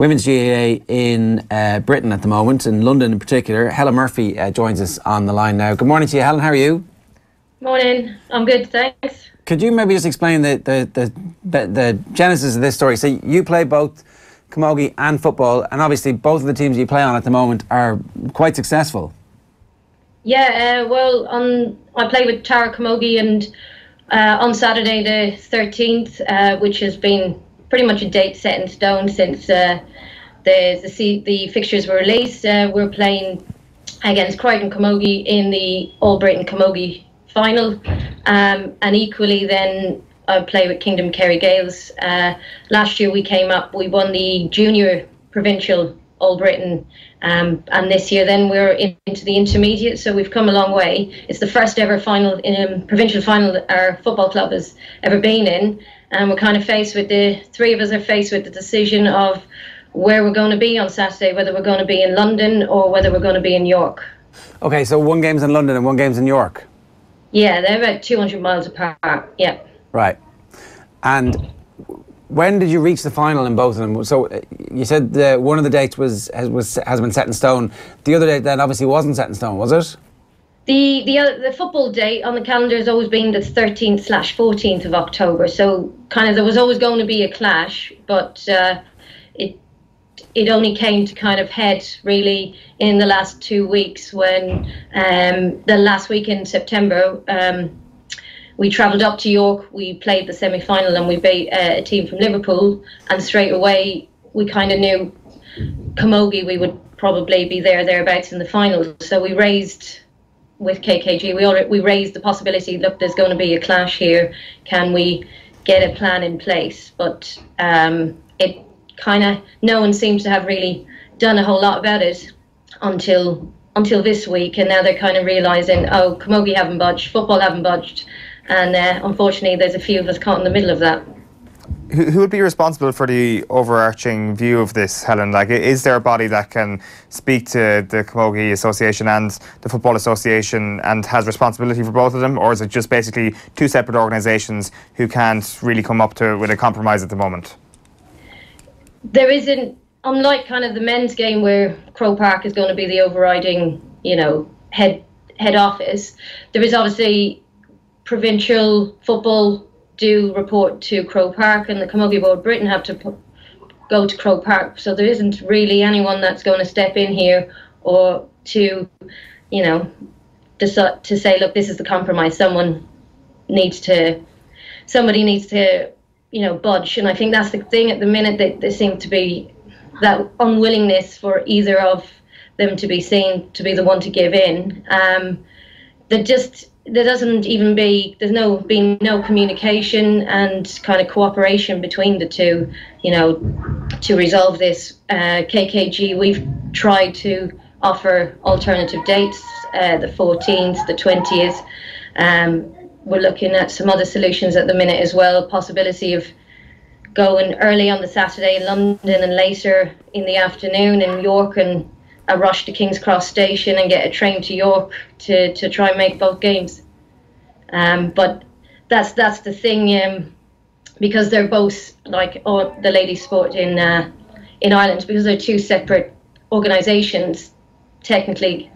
Women's GAA in Britain at the moment, in London in particular. Helen Murphy joins us on the line now. Good morning to you, Helen. How are you? Morning. I'm good, thanks. Could you maybe just explain the genesis of this story? So you play both camogie and football, and obviously both of the teams you play on at the moment are quite successful. Yeah, I play with Tara Camogie, and on Saturday the 13th, which has been pretty much a date set in stone since the fixtures were released. We're playing against Croydon Camogie in the All Britain Camogie final, and equally then I play with Kingdom Kerry Gales. Last year we won the junior provincial All Britain, and this year then we're into the intermediate, so we've come a long way. It's the first ever final in provincial final that our football club has ever been in, and we're kind of three of us are faced with the decision of where we're going to be on Saturday, whether we're going to be in London or whether we're going to be in York. Okay, so one game's in London and one game's in York. Yeah, they're about 200 miles apart. Yeah. Right. And when did you reach the final in both of them? So you said one of the dates has been set in stone. The other date then obviously wasn't set in stone, was it? The football date on the calendar has always been the 13th/14th of October. So kind of there was always going to be a clash, but it only came to kind of head really in the last 2 weeks when the last week in September we travelled up to York. We played the semi-final and we beat a team from Liverpool, and straight away we kind of knew camogie we would probably be thereabouts in the final. So we raised with KKG, we raised the possibility, look, there's going to be a clash here, can we get a plan in place? But it kind of, no one seems to have really done a whole lot about it until this week, and now they're kind of realising, oh, camogie haven't budged, football haven't budged, and unfortunately there's a few of us caught in the middle of that. Who would be responsible for the overarching view of this, Helen? Like, is there a body that can speak to the Camogie Association and the Football Association and has responsibility for both of them, or is it just basically two separate organisations who can't really come up with a compromise at the moment? There isn't, unlike kind of the men's game where Croke Park is going to be the overriding, head office. There is obviously provincial football do report to Croke Park, and the Camogie Board Britain have to go to Croke Park. So there isn't really anyone that's going to step in here or to, decide to say, look, this is the compromise. Somebody needs to, budge. And I think that's the thing at the minute, that there seems to be that unwillingness for either of them to be seen to be the one to give in. There's been no communication and kind of cooperation between the two, to resolve this. KKG, we've tried to offer alternative dates, the 14th, the 20th. We're looking at some other solutions at the minute as well, possibility of going early on the Saturday in London and later in the afternoon in York, and a rush to King's Cross Station and get a train to York to try and make both games. But that's the thing, because they're both like the ladies' sport in Ireland, because they're two separate organisations. Technically,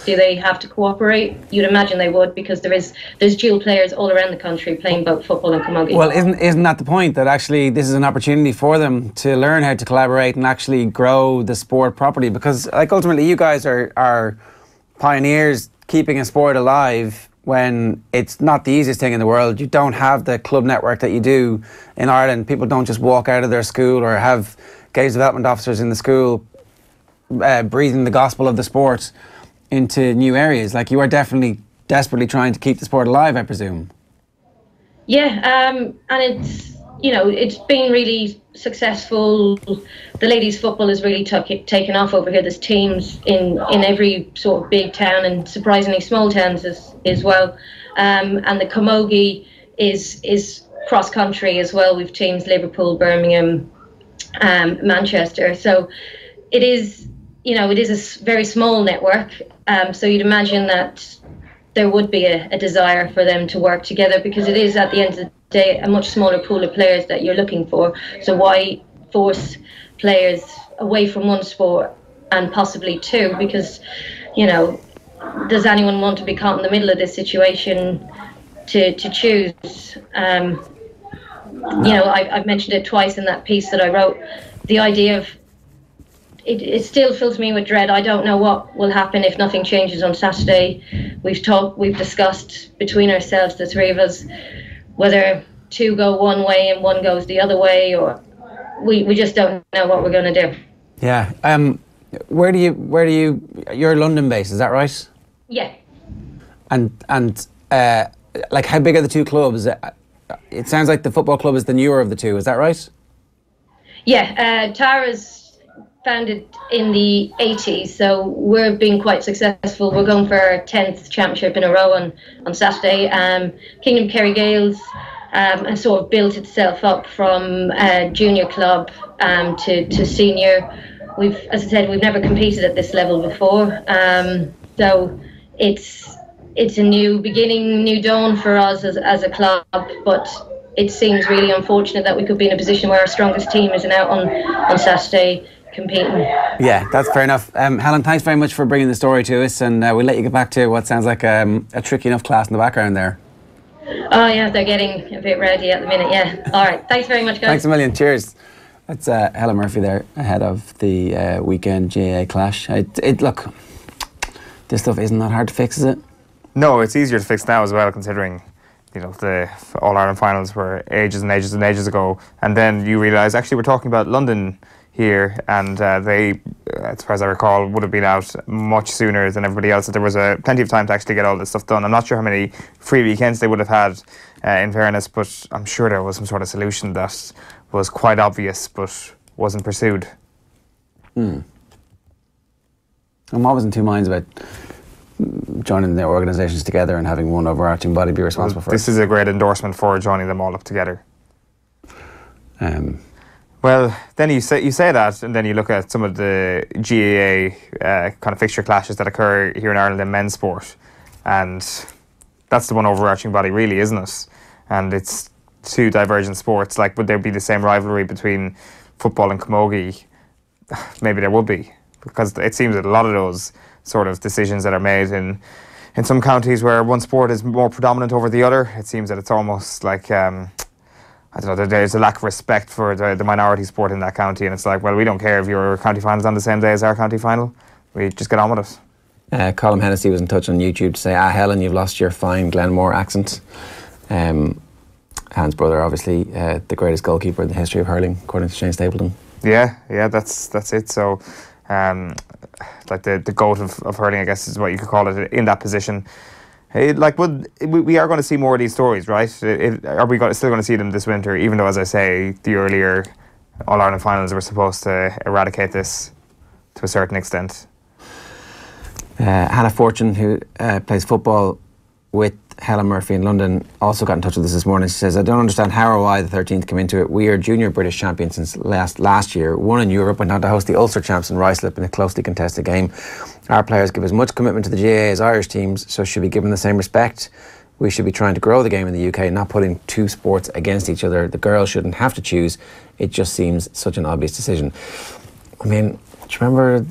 do they have to cooperate? You'd imagine they would, because there's dual players all around the country playing both football and camogie. Well, isn't that the point, that actually this is an opportunity for them to learn how to collaborate and actually grow the sport properly? Because like ultimately you guys are pioneers keeping a sport alive when it's not the easiest thing in the world. You don't have the club network that you do in Ireland. People don't just walk out of their school or have games development officers in the school breathing the gospel of the sport into new areas. Like, you are definitely desperately trying to keep the sport alive, I presume. Yeah, and it's been really successful. The ladies' football has really taken off over here. There's teams in every sort of big town and surprisingly small towns as well. And the camogie is cross country as well. We've teams Liverpool, Birmingham, Manchester. So it is a very small network. So you'd imagine that there would be a desire for them to work together, because it is, at the end of the day, a much smaller pool of players that you're looking for. So why force players away from one sport and possibly two, because, you know, does anyone want to be caught in the middle of this situation to choose? You know, I've mentioned it twice in that piece that I wrote. The idea of it still fills me with dread. I don't know what will happen if nothing changes on Saturday. We've discussed between ourselves, the three of us, whether two go one way and one goes the other way, or we just don't know what we're going to do. Yeah. You're London based, is that right? Yeah. And like, how big are the two clubs? It sounds like the football club is the newer of the two, is that right? Yeah, Tara's founded in the 80s, so we're being quite successful. We're going for our 10th championship in a row on Saturday. Kingdom Kerry Gales has sort of built itself up from junior club to senior. As I said, we've never competed at this level before, so it's a new beginning, new dawn for us as a club, but it seems really unfortunate that we could be in a position where our strongest team isn't out on Saturday competing. Yeah, that's fair enough. Helen, thanks very much for bringing the story to us, and we'll let you get back to what sounds like a tricky enough class in the background there. Oh yeah, they're getting a bit rowdy at the minute, yeah. All right, thanks very much, guys. Thanks a million, cheers. That's Helen Murphy there, ahead of the weekend GAA clash. Look, this stuff isn't that hard to fix, is it? No, it's easier to fix now as well, considering, you know, the All-Ireland finals were ages and ages and ages ago. And then you realise, actually, we're talking about London here, and they, as far as I recall, would have been out much sooner than everybody else. So there was plenty of time to actually get all this stuff done. I'm not sure how many free weekends they would have had, in fairness, but I'm sure there was some sort of solution that was quite obvious but wasn't pursued. I'm always in two minds about joining the organisations together and having one overarching body be responsible for it. This is a great endorsement for joining them all up together. Well, then you say that, and then you look at some of the GAA kind of fixture clashes that occur here in Ireland in men's sport, and that's the one overarching body, really, isn't it? And it's two divergent sports. Like, would there be the same rivalry between football and camogie? Maybe there would be, because it seems that a lot of those sort of decisions that are made in some counties where one sport is more predominant over the other, it seems that it's almost like I don't know, there's a lack of respect for the minority sport in that county, and it's like, well, we don't care if your county final's on the same day as our county final. We just get on with it. Colin Hennessy was in touch on YouTube to say, Helen, you've lost your fine Glenmore accent. Hans brother, obviously, the greatest goalkeeper in the history of hurling, according to Shane Stapleton. Yeah, that's it. So, like the GOAT of hurling, I guess is what you could call it, in that position. We are going to see more of these stories, right? Are we still going to see them this winter, even though, as I say, the earlier All-Ireland finals were supposed to eradicate this to a certain extent? Hannah Fortune, who plays football with Helen Murphy in London, also got in touch with us this morning. She says, I don't understand how or why the 13th came into it. We are junior British champions since last year, won in Europe, went on to host the Ulster champs in Ruislip in a closely contested game. Our players give as much commitment to the GAA as Irish teams, so should be given the same respect. We should be trying to grow the game in the UK, not putting two sports against each other. The girls shouldn't have to choose. It just seems such an obvious decision. I mean, do you remember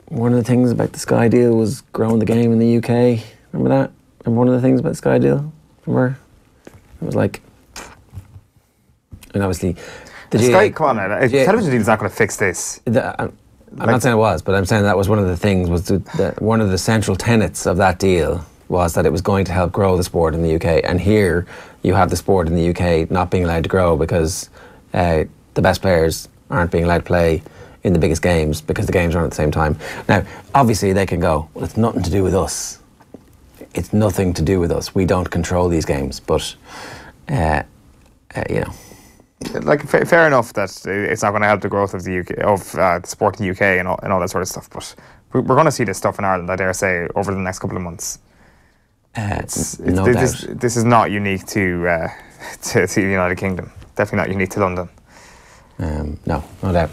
one of the things about the Sky deal was growing the game in the UK? Remember that? Remember one of the things about the Sky deal? Remember? It was like... And obviously... The Sky, come on, television deal is not going to fix this. I'm not saying it was, but I'm saying that was one of the things, was one of the central tenets of that deal was that it was going to help grow the sport in the UK. And here you have the sport in the UK not being allowed to grow because the best players aren't being allowed to play in the biggest games because the games aren't at the same time. Now, obviously they can go, well, it's nothing to do with us. It's nothing to do with us. We don't control these games, but, you know. Like, fair enough that it's not going to help the growth of the UK, of the sport in the UK and all that sort of stuff, but we're going to see this stuff in Ireland, I dare say, over the next couple of months. No doubt. This is not unique to the United Kingdom. Definitely not unique to London. No doubt.